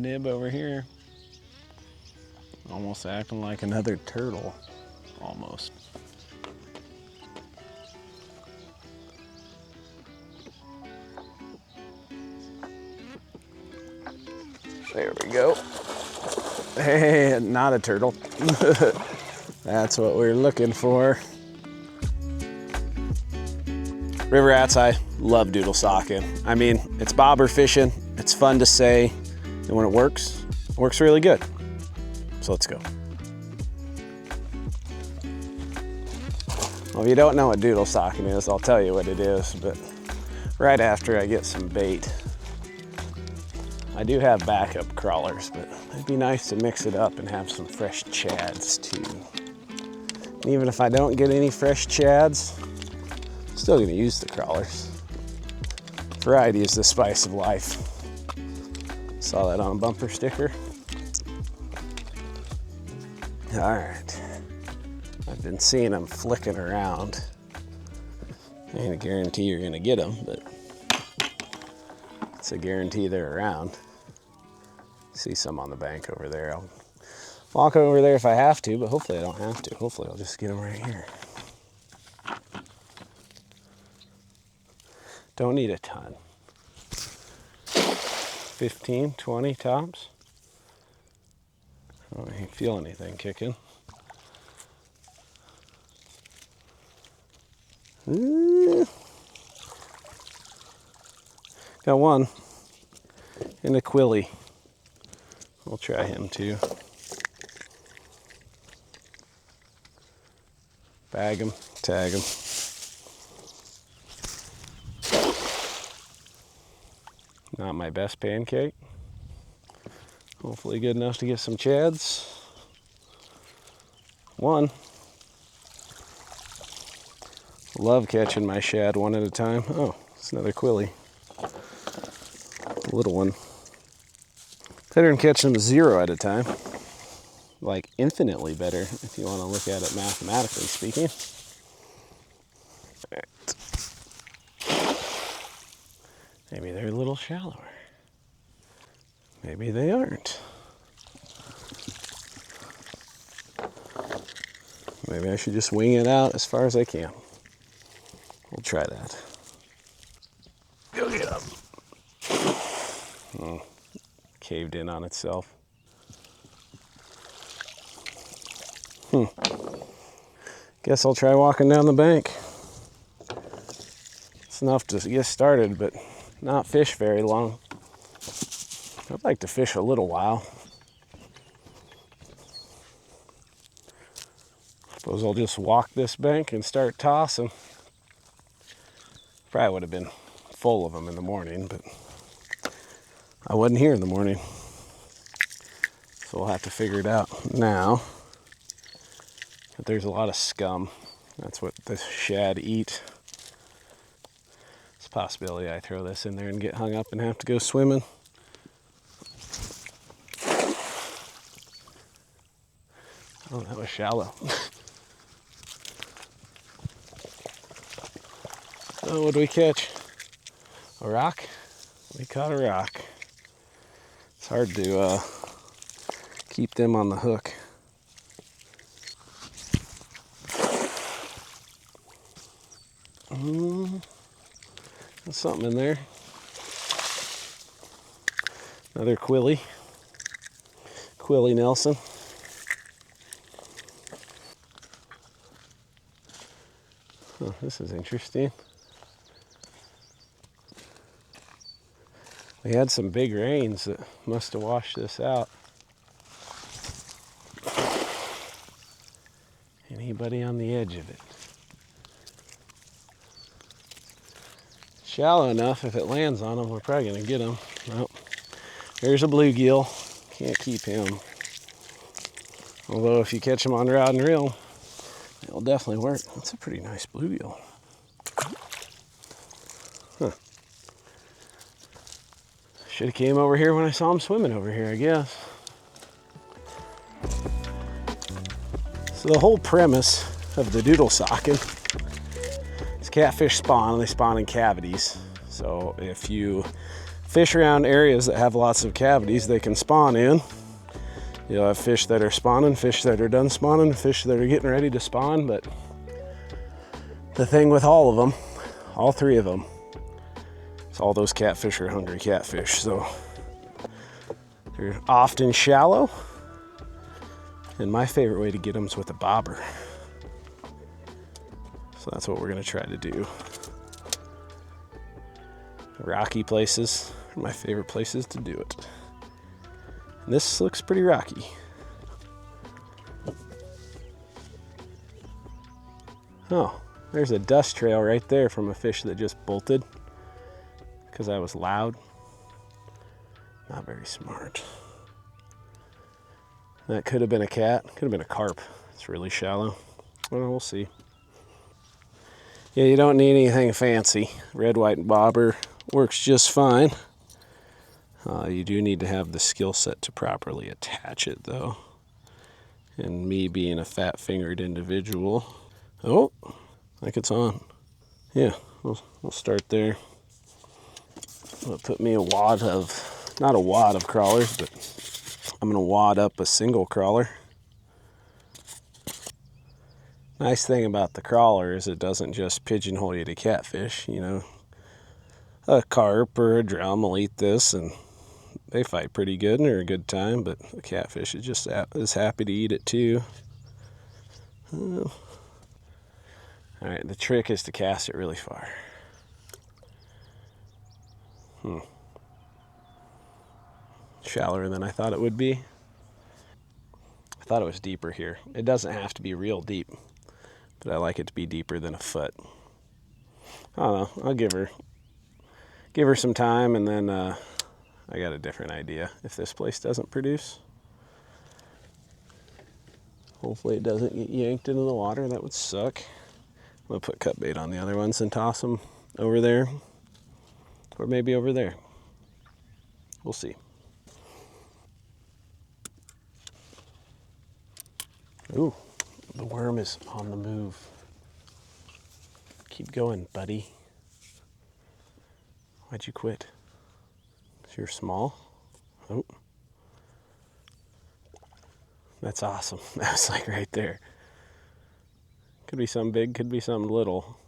nib over here. Almost acting like another turtle, almost. There we go. Hey, not a turtle. That's what we're looking for. River rats, I love doodle socking. I mean, it's bobber fishing, it's fun to say, and when it works really good. So let's go. Well, if you don't know what doodle socking is, I'll tell you what it is, but right after I get some bait, I do have backup crawlers, but it'd be nice to mix it up and have some fresh chads too. And even if I don't get any fresh chads, I'm still gonna use the crawlers. Variety is the spice of life. Saw that on a bumper sticker. All right, I've been seeing them flicking around. I ain't a guarantee you're gonna get them, but it's a guarantee they're around. See some on the bank over there. I'll walk over there if I have to, but hopefully I don't have to. Hopefully I'll just get them right here. Don't need a ton. 15, 20 tops. I don't feel anything kicking. Got one and a quilly. We'll try him too. Bag him, tag him. Not my best pancake. Hopefully good enough to get some chads. One. Love catching my shad one at a time. Oh, it's another quilly. A little one. Better than catching them 0 at a time. Like infinitely better if you want to look at it mathematically speaking. All right. Maybe they're a little shallower. Maybe they aren't. Maybe I should just wing it out as far as I can. We'll try that. Go get him. Oh, caved in on itself. Guess I'll try walking down the bank. It's enough to get started, but not fish very long. I'd like to fish a little while. Suppose I'll just walk this bank and start tossing. Probably would have been full of them in the morning, but I wasn't here in the morning. So we'll have to figure it out now. But there's a lot of scum. That's what the shad eat. It's a possibility I throw this in there and get hung up and have to go swimming. Oh, that was shallow. Oh, what did we catch? A rock? We caught a rock. It's hard to keep them on the hook. There's something in there. Another quilly. Quilly Nelson. Oh, this is interesting. We had some big rains that must have washed this out. Anybody on the edge of it? Shallow enough, if it lands on them, we're probably gonna get them. Well, there's a bluegill. Can't keep him. Although if you catch him on rod and reel, it'll definitely work. That's a pretty nice bluegill. Huh. Should have came over here when I saw him swimming over here, I guess. So the whole premise of the doodle socking is catfish spawn, and they spawn in cavities. So if you fish around areas that have lots of cavities they can spawn in. You'll have fish that are spawning, fish that are done spawning, fish that are getting ready to spawn, but the thing with all of them, all three of them, is all those catfish are hungry catfish. So they're often shallow, and my favorite way to get them is with a bobber. So that's what we're gonna try to do. Rocky places are my favorite places to do it. And this looks pretty rocky. Oh, there's a dust trail right there from a fish that just bolted because I was loud. Not very smart. That could have been a cat, could have been a carp. It's really shallow. Well, we'll see. Yeah, you don't need anything fancy. Red, white, and bobber works just fine. You do need to have the skill set to properly attach it though. And me being a fat-fingered individual. Oh, I think it's on. Yeah, we'll start there. I'll put me a wad of, not a wad of crawlers, but I'm gonna wad up a single crawler. Nice thing about the crawler is it doesn't just pigeonhole you to catfish. You know, a carp or a drum will eat this and they fight pretty good and they're a good time, but the catfish is just as happy to eat it too. All right, the trick is to cast it really far. Shallower than I thought it would be. I thought it was deeper here. It doesn't have to be real deep, but I like it to be deeper than a foot. I don't know, I'll give her some time, and then I got a different idea if this place doesn't produce. Hopefully it doesn't get yanked into the water. That would suck. I'm gonna put cut bait on the other ones and toss them over there, or maybe over there. We'll see. Ooh, the worm is on the move. Keep going, buddy. Why'd you quit? You're small. Oh, that's awesome. That was like right there. Could be something big, could be something little.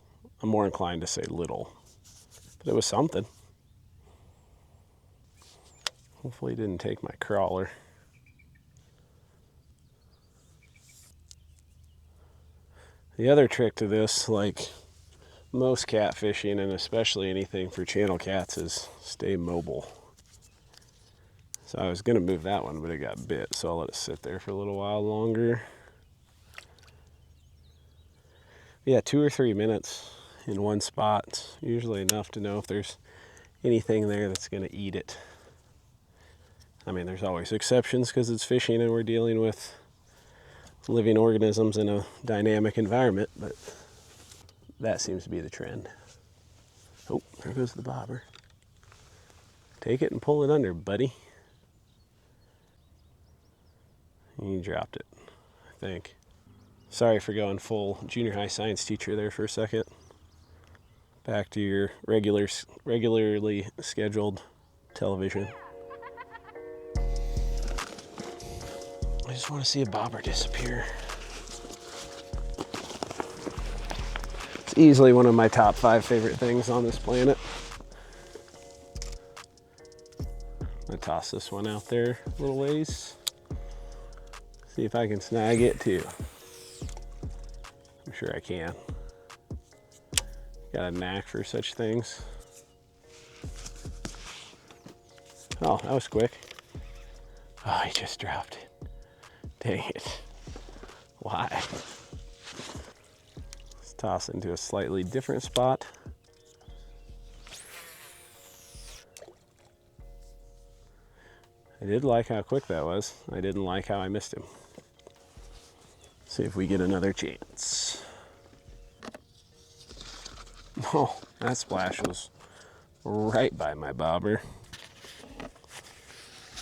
I'm more inclined to say little, but it was something. Hopefully it didn't take my crawler. The other trick to this, like most catfishing and especially anything for channel cats, is stay mobile. So I was gonna move that one, but it got bit, so I'll let it sit there for a little while longer. Yeah, 2 or 3 minutes in one spot, usually enough to know if there's anything there that's gonna eat it. I mean, there's always exceptions because it's fishing and we're dealing with living organisms in a dynamic environment, but that seems to be the trend. Oh, there goes the bobber. Take it and pull it under, buddy. You dropped it, I think. Sorry for going full junior high science teacher there for a second. Back to your regularly scheduled television. I just want to see a bobber disappear. It's easily one of my top 5 favorite things on this planet. I'm gonna toss this one out there a little ways. See if I can snag it too. I'm sure I can. Got a knack for such things. Oh, that was quick. Oh, he just dropped it. Dang it. Why? Let's toss it into a slightly different spot. I did like how quick that was. I didn't like how I missed him. See if we get another chance. Oh, that splash was right by my bobber.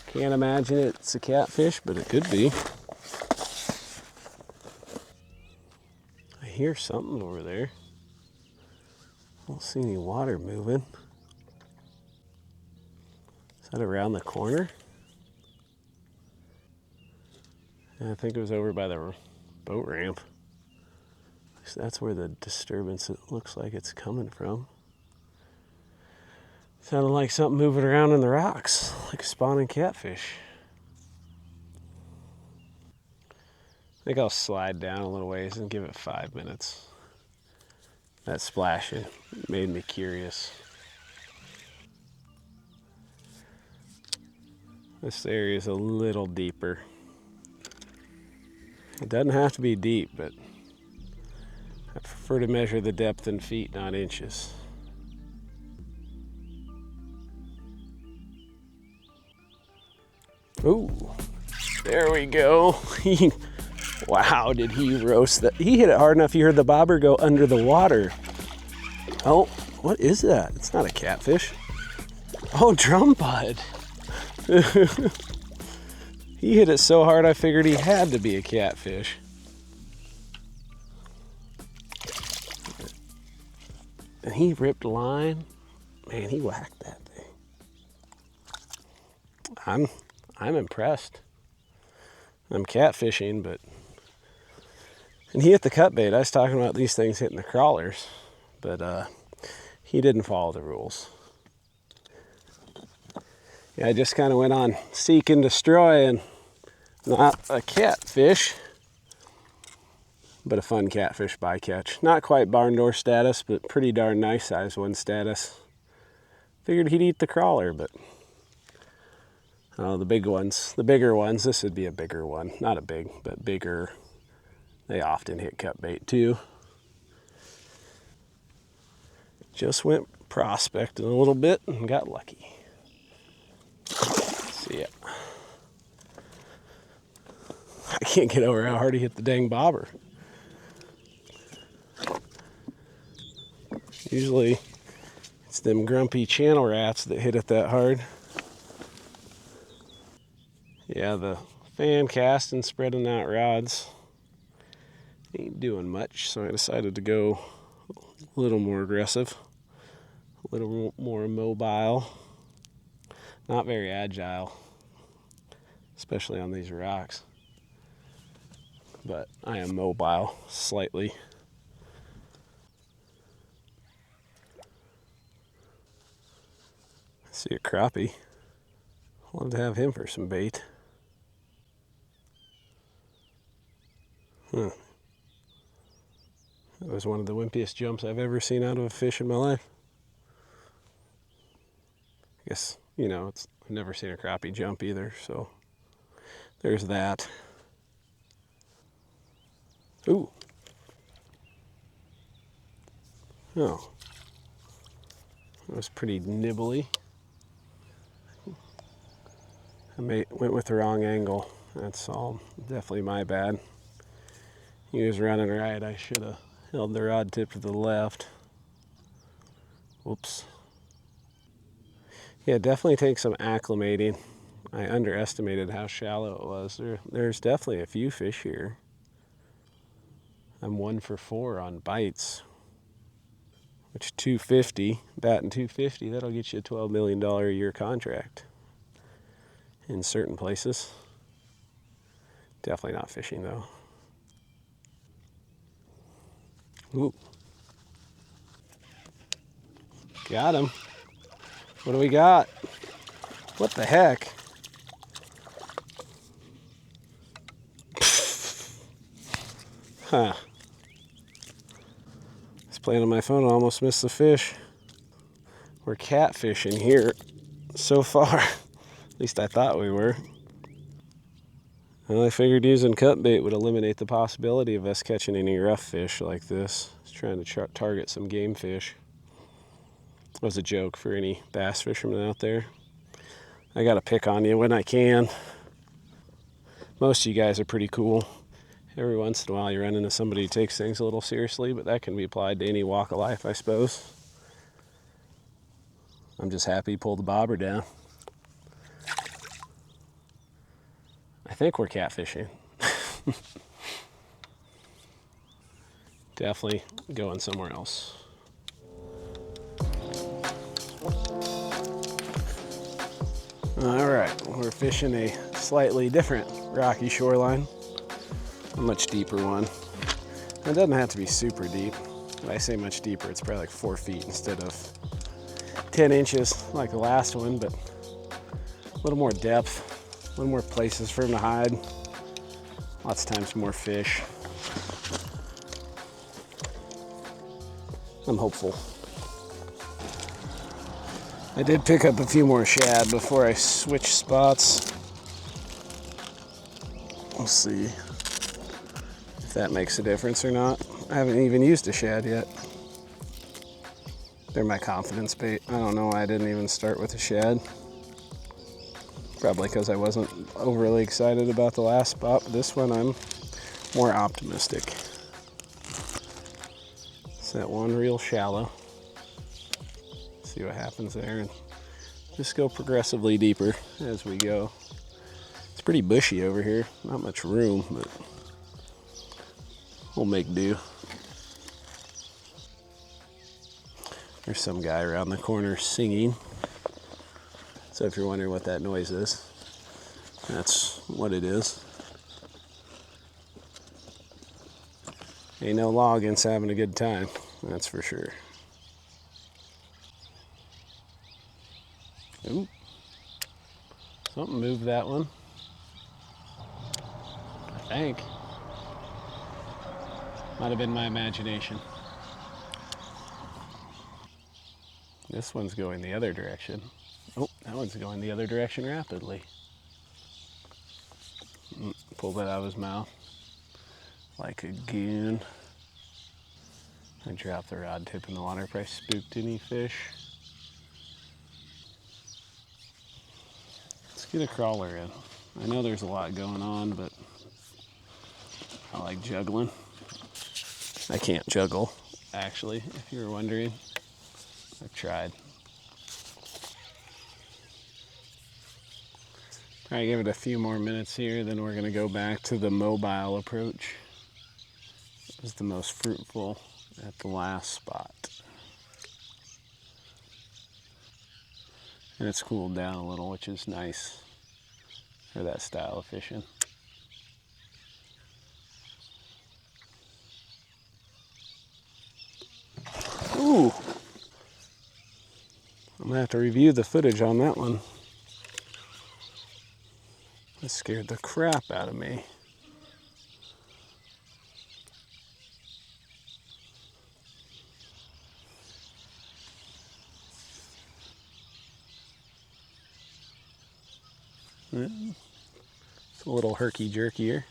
Can't imagine it's a catfish, but it could be. I hear something over there. I don't see any water moving. that around the corner? I think it was over by the boat ramp. So that's where the disturbance, it looks like it's coming from. Sounded like something moving around in the rocks, like a spawning catfish. I think I'll slide down a little ways and give it 5 minutes. That splashing made me curious. This area is a little deeper. It doesn't have to be deep, but I prefer to measure the depth in feet, not inches. Ooh, there we go. Wow, did he roast that? He hit it hard enough you heard the bobber go under the water. Oh, what is that? It's not a catfish. Oh, drum bud. He hit it so hard I figured he had to be a catfish. And he ripped line. Man, he whacked that thing. I'm impressed. I'm catfishing, but... And he hit the cut bait. I was talking about these things hitting the crawlers, but he didn't follow the rules. Yeah, I just kind of went on seek and destroy, and not a catfish, but a fun catfish bycatch. Not quite barn door status, but pretty darn nice size one status. Figured he'd eat the crawler, but the big ones, the bigger ones, this would be a bigger one. Not a big, but bigger. They often hit cut bait too. Just went prospecting a little bit and got lucky. See ya. I can't get over how hard he hit the dang bobber. Usually it's them grumpy channel rats that hit it that hard. Yeah, the fan casting, spreading out rods ain't doing much, so I decided to go a little more aggressive, a little more mobile. Not very agile, especially on these rocks, but I am mobile slightly. I see a crappie. Love to have him for some bait. That was one of the wimpiest jumps I've ever seen out of a fish in my life. I guess, you know, I've never seen a crappie jump either, so there's that. Ooh. Oh. That was pretty nibbly. I went with the wrong angle. That's all. Definitely my bad. He was running right. I should have held the rod tip to the left. Whoops. Yeah, it definitely takes some acclimating. I underestimated how shallow it was. There's definitely a few fish here. I'm 1 for 4 on bites, which 250, batting 250, that'll get you a $12 million a year contract in certain places. Definitely not fishing though. Ooh. Got him. What do we got? What the heck? Huh. I was playing on my phone, I almost missed the fish. We're catfishing here so far. At least I thought we were. Well, I figured using cut bait would eliminate the possibility of us catching any rough fish like this. I was trying to target some game fish. It was a joke for any bass fishermen out there. I gotta pick on you when I can. Most of you guys are pretty cool. Every once in a while you run into somebody who takes things a little seriously, but that can be applied to any walk of life, I suppose. I'm just happy you pulled the bobber down. I think we're catfishing. Definitely going somewhere else. All right, we're fishing a slightly different rocky shoreline, a much deeper one. It doesn't have to be super deep. When I say much deeper, it's probably like 4 feet instead of 10 inches like the last one, but a little more depth, a little more places for them to hide. Lots of times more fish. I'm hopeful. I did pick up a few more shad before I switch spots. We'll see if that makes a difference or not. I haven't even used a shad yet. They're my confidence bait. I don't know why I didn't even start with a shad. Probably because I wasn't overly excited about the last spot, but this one I'm more optimistic. It's that one real shallow. See what happens there, and just go progressively deeper as we go. It's pretty bushy over here, not much room, but we'll make do. There's some guy around the corner singing. So if you're wondering what that noise is, that's what it is. Ain't no loggins having a good time, that's for sure. Ooh, something moved that one, I think. Might have been my imagination. This one's going the other direction. Oh, that one's going the other direction rapidly. Pull that out of his mouth like a goon. I dropped the rod tip in the water. Probably spooked any fish. Let's get a crawler in. I know there's a lot going on, but I like juggling. I can't juggle, actually, if you were wondering. I've tried. All right, give it a few more minutes here, then we're gonna go back to the mobile approach. It was the most fruitful at the last spot. And it's cooled down a little, which is nice for that style of fishing. Ooh! I'm gonna have to review the footage on that one. That scared the crap out of me. It's a little herky-jerkier.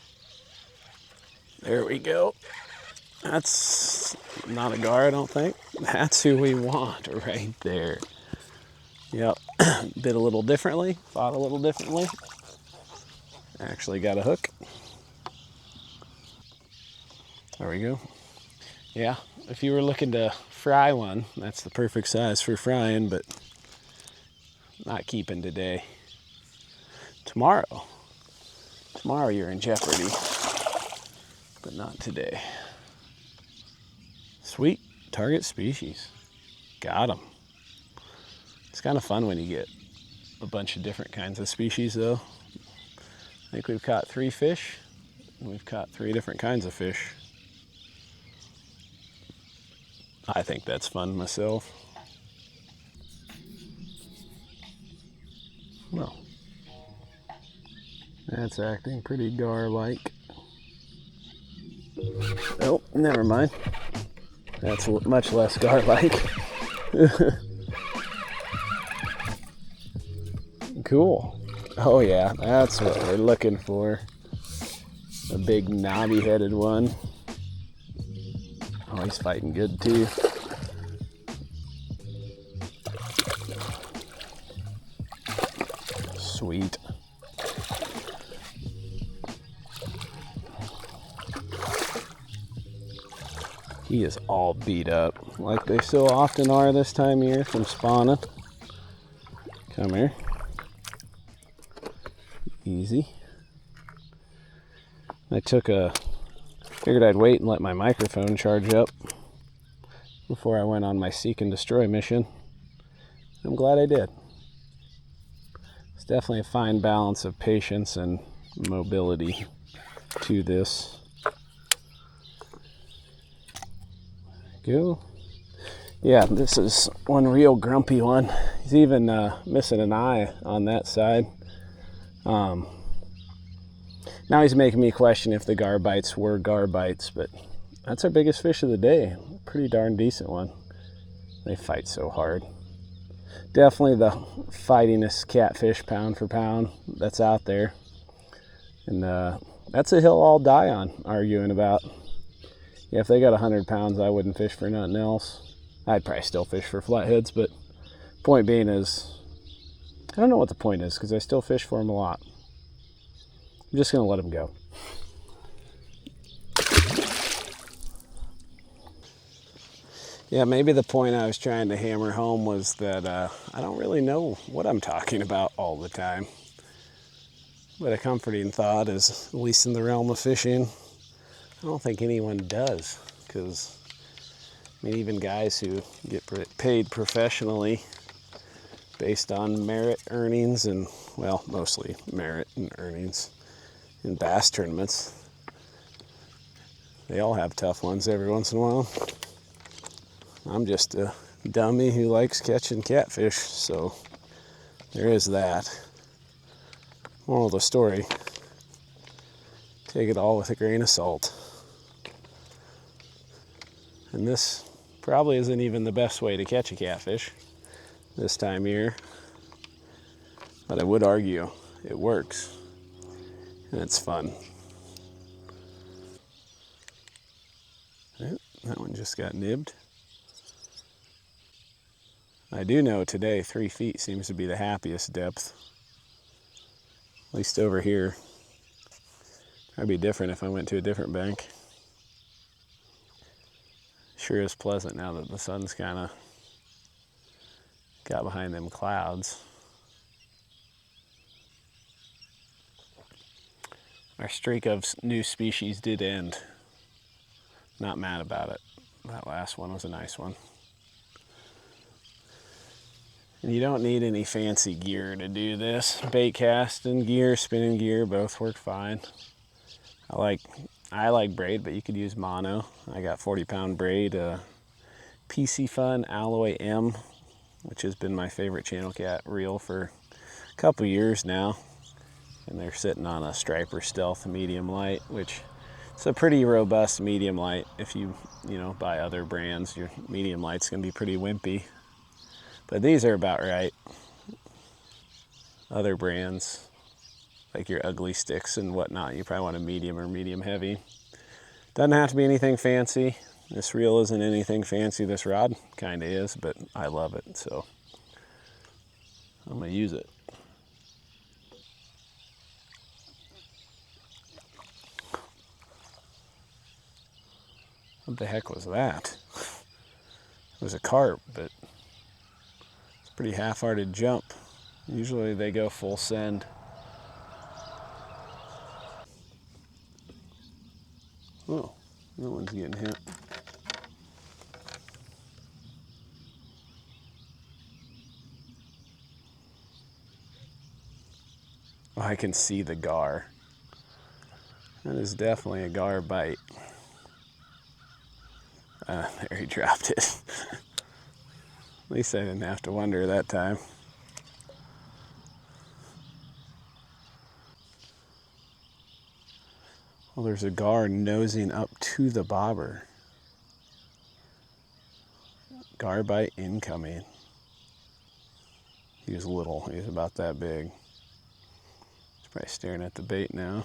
There we go. That's not a gar, I don't think. That's who we want right there. Yep, bit a little differently, fought a little differently. Actually got a hook. There we go. Yeah, if you were looking to fry one, that's the perfect size for frying, but not keeping today. Tomorrow you're in jeopardy, but not today. Sweet, target species. Got 'em. It's kind of fun when you get a bunch of different kinds of species though. I think we've caught 3 fish, and we've caught 3 different kinds of fish. I think that's fun myself. Well, that's acting pretty gar-like. Oh, never mind. That's much less gar-like. Cool. Oh yeah, that's what we're looking for. A big knobby-headed one. Oh, he's fighting good too. Sweet. He is all beat up, like they so often are this time of year from spawning. Come here. Easy. Figured I'd wait and let my microphone charge up before I went on my seek and destroy mission. I'm glad I did. It's definitely a fine balance of patience and mobility to this. Go. Yeah, this is one real grumpy one. He's even missing an eye on that side. Now he's making me question if the gar bites were gar bites, but that's our biggest fish of the day. Pretty darn decent one. They fight so hard. Definitely the fightingest catfish pound for pound that's out there. And that's a hill I'll die on arguing about. Yeah, if they got 100 pounds, I wouldn't fish for nothing else. I'd probably still fish for flatheads, but point being is, I don't know what the point is because I still fish for them a lot. I'm just going to let them go. Yeah, maybe the point I was trying to hammer home was that I don't really know what I'm talking about all the time. But a comforting thought is, at least in the realm of fishing, I don't think anyone does, because I mean, even guys who get paid professionally based on merit earnings and, well, mostly merit and earnings in bass tournaments, they all have tough ones every once in a while. I'm just a dummy who likes catching catfish, so there is that. Moral of the story, take it all with a grain of salt. And this probably isn't even the best way to catch a catfish this time of year, but I would argue it works and it's fun. That one just got nibbed. I do know today 3 feet seems to be the happiest depth, at least over here. That'd be different if I went to a different bank. Sure is pleasant now that the sun's kind of got behind them clouds. Our streak of new species did end. Not mad about it. That last one was a nice one. And you don't need any fancy gear to do this. Bait casting gear, spinning gear, both work fine. I like braid, but you could use mono. I got 40-pound braid, PC Fun Alloy M, which has been my favorite channel cat reel for a couple years now. And they're sitting on a Striper Stealth medium light, which is a pretty robust medium light. If you buy other brands, your medium light's gonna be pretty wimpy. But these are about right. Other brands, like your Ugly Sticks and whatnot, you probably want a medium or medium heavy. Doesn't have to be anything fancy. This reel isn't anything fancy. This rod kind of is, but I love it, so I'm gonna use it. What the heck was that? It was a carp, but it's a pretty half-hearted jump. Usually they go full send. Oh, that one's getting hit. Oh, I can see the gar. That is definitely a gar bite. There, he dropped it. At least I didn't have to wonder that time. Well, there's a gar nosing up to the bobber. Gar bite incoming. He was little, he was about that big. He's probably staring at the bait now.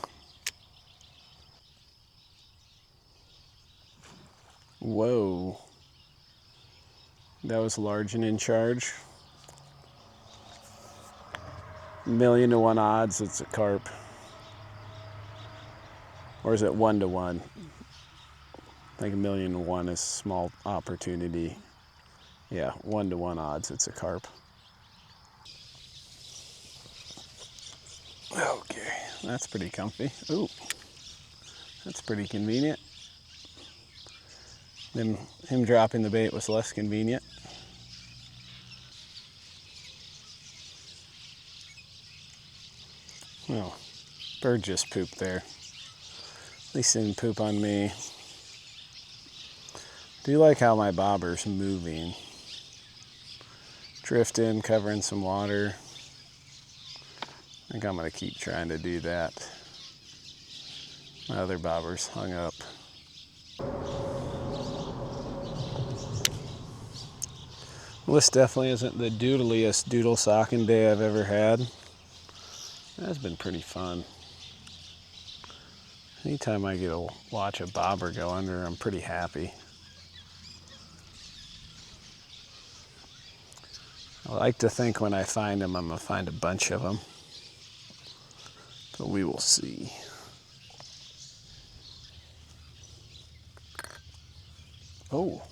Whoa. That was large and in charge. 1,000,000 to 1 odds it's a carp. Or is it 1 to 1? I think 1,000,000 to 1 is small opportunity. Yeah, 1 to 1 odds it's a carp. Okay, that's pretty comfy. Ooh, that's pretty convenient. Then him dropping the bait was less convenient. Oh, bird just pooped there. At least they didn't poop on me. Do like how my bobber's moving. Drifting, covering some water. I think I'm gonna keep trying to do that. My other bobber's hung up. Well, this definitely isn't the doodliest doodle socking day I've ever had. That's been pretty fun. Anytime I get to watch a bobber go under, I'm pretty happy. I like to think when I find them, I'm gonna find a bunch of them. But we will see. Oh,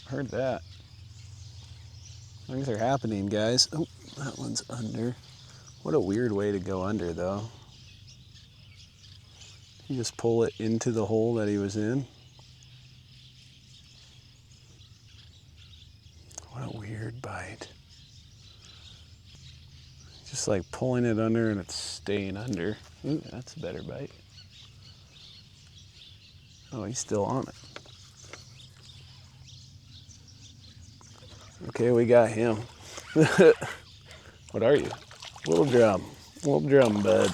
heard that. Things are happening, guys. Oh, that one's under. What a weird way to go under, though. You just pull it into the hole that he was in. What a weird bite. Just like pulling it under and it's staying under. Ooh, that's a better bite. Oh, he's still on it. Okay, we got him. What are you? Little drum, bud.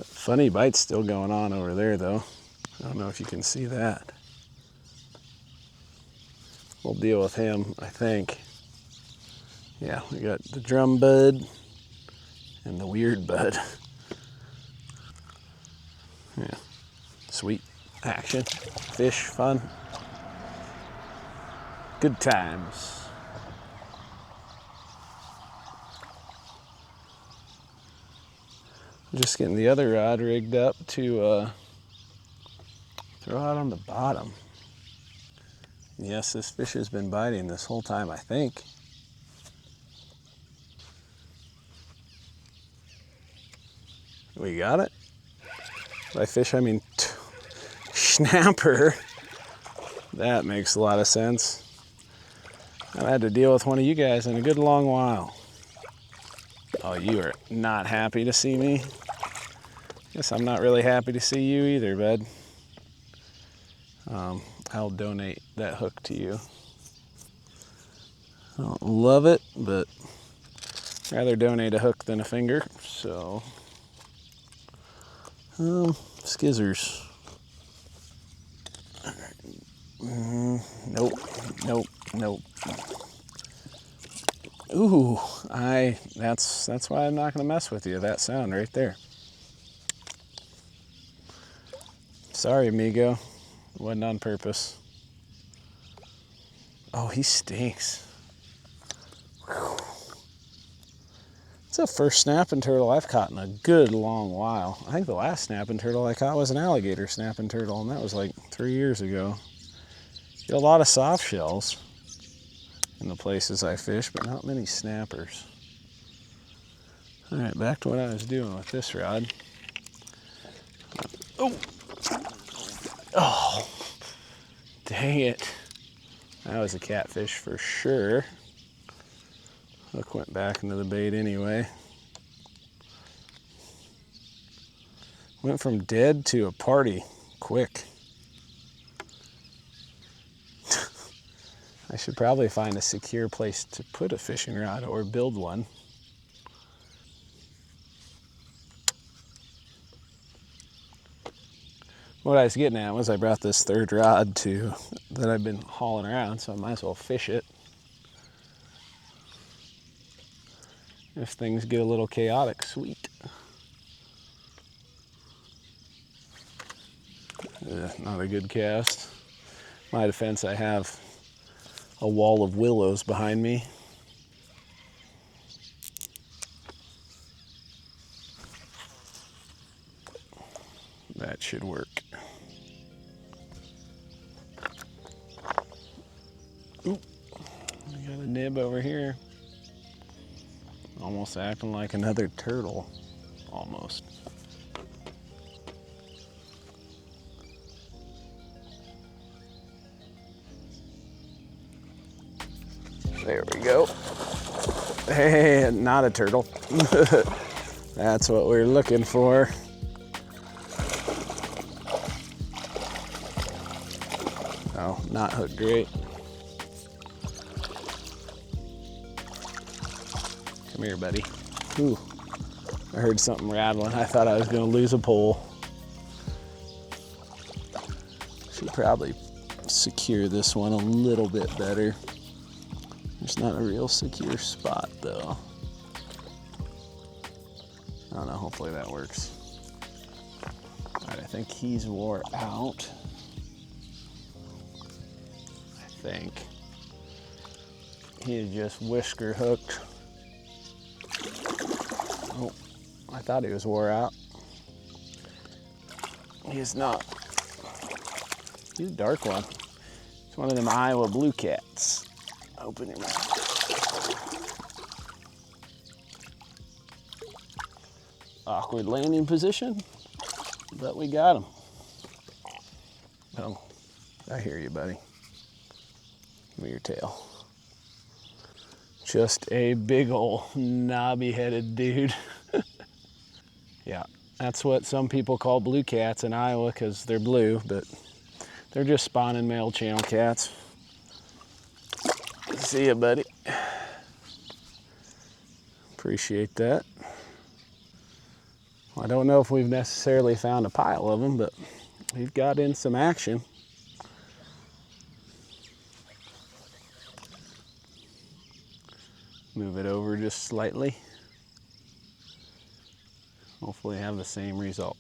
Funny bite's still going on over there, though. I don't know if you can see that. We'll deal with him, I think. Yeah, we got the drum bud and the weird bud. Yeah, sweet action, fish, fun, good times. Just getting the other rod rigged up to throw out on the bottom. Yes, this fish has been biting this whole time, I think. We got it. By fish, I mean snapper. That makes a lot of sense. I've had to deal with one of you guys in a good long while. Oh, you are not happy to see me? Guess I'm not really happy to see you either, bud. I'll donate that hook to you. I don't love it, but I'd rather donate a hook than a finger, so. Skizzers. Nope. Ooh, that's why I'm not gonna mess with you. That sound right there. Sorry, amigo. It wasn't on purpose. Oh, he stinks. Whew. It's the first snapping turtle I've caught in a good long while. I think the last snapping turtle I caught was an alligator snapping turtle, and that was like 3 years ago. Get a lot of soft shells in the places I fish, but not many snappers. All right, back to what I was doing with this rod. Oh, dang it. That was a catfish for sure. Hook went back into the bait anyway. Went from dead to a party quick. I should probably find a secure place to put a fishing rod or build one. What I was getting at was I brought this third rod that I've been hauling around, so I might as well fish it. If things get a little chaotic, sweet. Not a good cast. My defense, I have a wall of willows behind me. That should work. Oop, we got a nib over here. Almost acting like another turtle, almost. There we go. Hey, not a turtle. That's what we're looking for. Oh, not hooked great. Come here, buddy. Ooh, I heard something rattling. I thought I was gonna lose a pole. Should probably secure this one a little bit better. There's not a real secure spot though. I don't know, hopefully that works. All right, I think he's wore out. I think. He is just whisker hooked. Oh, I thought he was wore out. He is not. He's a dark one. It's one of them Iowa blue cats. Open your mouth. Awkward landing position, but we got him. Oh, I hear you, buddy. Give me your tail. Just a big ol' knobby-headed dude. Yeah, that's what some people call blue cats in Iowa because they're blue, but they're just spawning male channel cats. See ya, buddy. Appreciate that. Well, I don't know if we've necessarily found a pile of them, but we've got in some action. Move it over just slightly. Hopefully have the same result.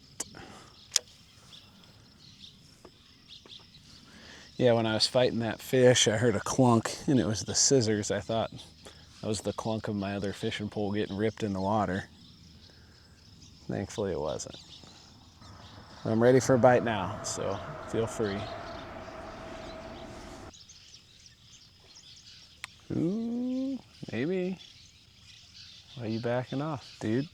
Yeah, when I was fighting that fish, I heard a clunk, and it was the scissors. I thought that was the clunk of my other fishing pole getting ripped in the water. Thankfully it wasn't. I'm ready for a bite now, so feel free. Ooh, maybe. Why are you backing off, dude?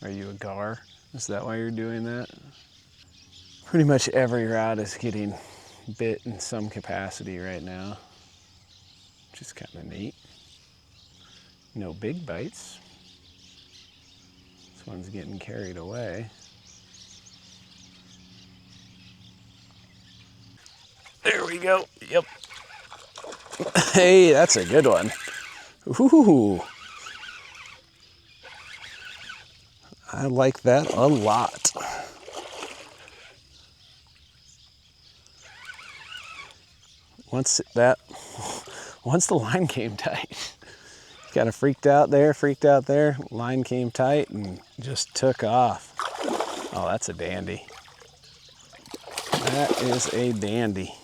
Are you a gar? Is that why you're doing that? Pretty much every rod is getting bit in some capacity right now, which is kind of neat. No big bites. This one's getting carried away. There we go. Yep. Hey, that's a good one. Ooh. I like that a lot. Once the line came tight, kind of freaked out there, line came tight and just took off. Oh, that's a dandy. That is a dandy.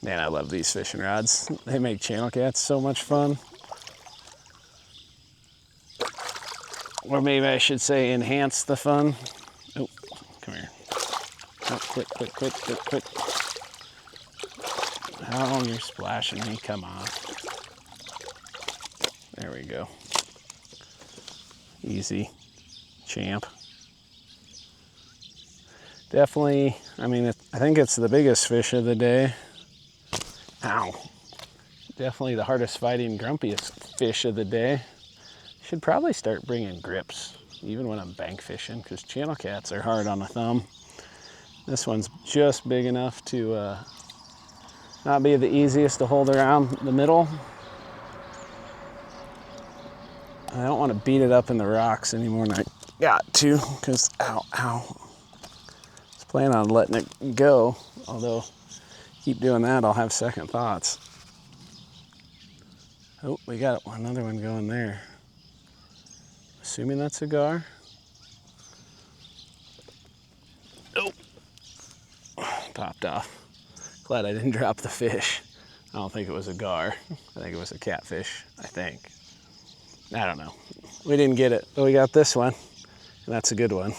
Man, I love these fishing rods. They make channel cats so much fun. Or maybe I should say enhance the fun. Oh, come here. Oh, quick. Oh, you're splashing me, come on. There we go. Easy, champ. Definitely, I mean, I think it's the biggest fish of the day. Ow. Definitely the hardest fighting, grumpiest fish of the day. Should probably start bringing grips, even when I'm bank fishing, because channel cats are hard on the thumb. This one's just big enough to not be the easiest to hold around the middle. I don't want to beat it up in the rocks any more than I got to, because ow. I was planning on letting it go, although keep doing that, I'll have second thoughts. Oh, we got another one going there. Assuming that's a gar. Oh, popped off. Glad I didn't drop the fish. I don't think it was a gar. I think it was a catfish, I think. I don't know. We didn't get it, but we got this one, and that's a good one.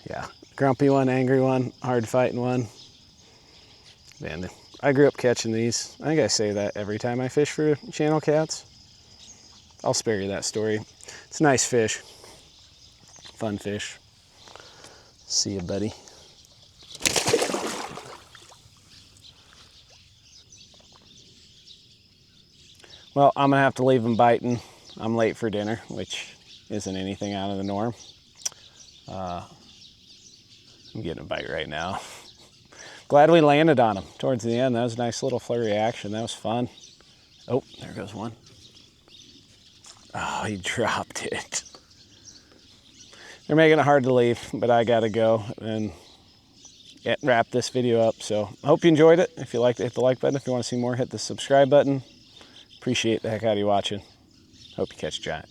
Yeah, grumpy one, angry one, hard fighting one. Man, I grew up catching these. I think I say that every time I fish for channel cats. I'll spare you that story. It's a nice fish, fun fish. See you, buddy. Well, I'm gonna have to leave him biting. I'm late for dinner, which isn't anything out of the norm. I'm getting a bite right now. Glad we landed on him towards the end. That was a nice little flurry action. That was fun. Oh, there goes one. Oh, he dropped it. They're making it hard to leave, but I gotta go and wrap this video up. So I hope you enjoyed it. If you liked it, hit the like button. If you want to see more, hit the subscribe button. Appreciate the heck out of you watching. Hope you catch a giant.